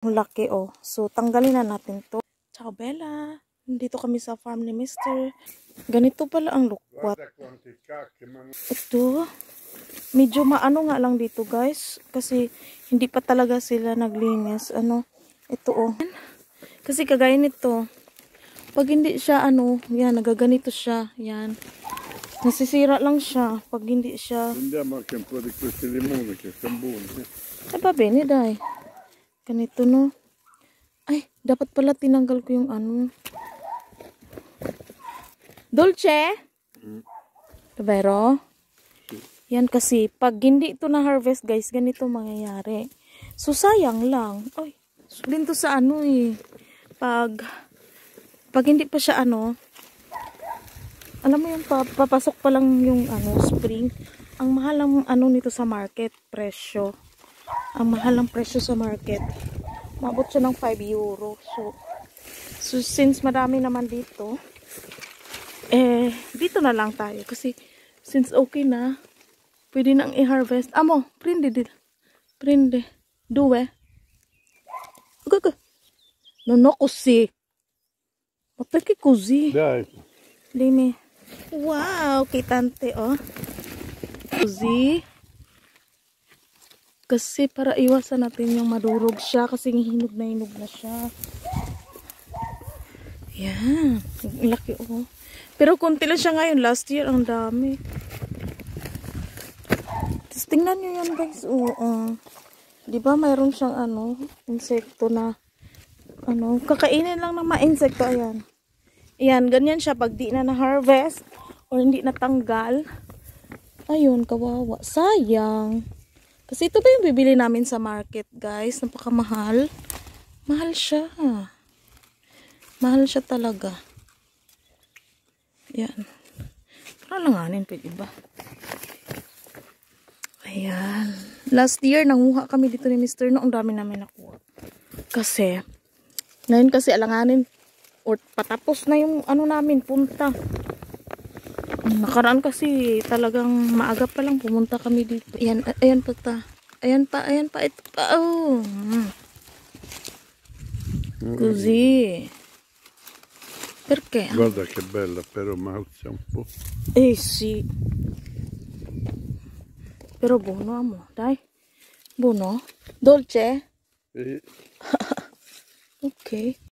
Ang laki oh. So, tanggalin na natin to. Ciao Bella. Nandito kami sa farm ni Mr. Ganito pala ang lukwat. Ito. Medyo maano nga lang dito guys. Kasi hindi pa talaga sila naglinis. Ano. Ito oh. Kasi kagaya nito. Pag hindi siya ano. Yan. Nagaganito siya. Yan. Nasisira lang siya. Pag hindi siya. Prendiamo anche un po' di questi limoni che sono buoni. Va bene dai. Ganito no. Ay, dapat pala tinanggal ko yung ano. Dolce? Vero? Yan kasi, pag hindi ito na-harvest guys, ganito mangyayari. So, sayang lang. Ay, sulin to sa ano eh. Pag hindi pa siya ano, alam mo yung papasok pa lang yung ano, spring. Ang mahal ang ano nito sa market, presyo. Ang mahal ang presyo sa market. Mabot siya ng 5 euro. So since madami naman dito, dito na lang tayo. Kasi, since okay na, pwede nang i-harvest. Amo, prende dito. Prende. Due. Okay. No, così. Ma perché così? Dai. Dimmi. Wow, kitante, oh. Così. Kasi para iwasan natin yung madurog siya kasi hinog na siya. Yan. Laki oh. Pero konti lang siya ngayon. Last year ang dami. Tapos tingnan nyo yan guys. Oo. Diba mayroon siyang ano, insekto na ano, kakainin lang ng mga insekto. Ayan. Ayan, ganyan siya pag di na na-harvest or hindi natanggal. Ayun, kawawa. Sayang. Kasi ito ba yung bibili namin sa market, guys? Napakamahal. Mahal siya. Mahal siya talaga. Yan. Parang langanin, pwede ba? Ayan. Last year, nanguha kami dito ni Mr. No. Ang dami namin nakuha. Kasi, ngayon kasi alanganin. Or patapos na yung ano namin, punta. Nakaraan kasi talagang maaga pa lang pumunta kami dito. Ayan, ayan pa ta. Ayan pa, ito pa. Oh. Così. Perché? Guarda che bella, però malza un po'. Eh sì. Però buono, amo, dai. Buono? Dolce? Sì. Ok.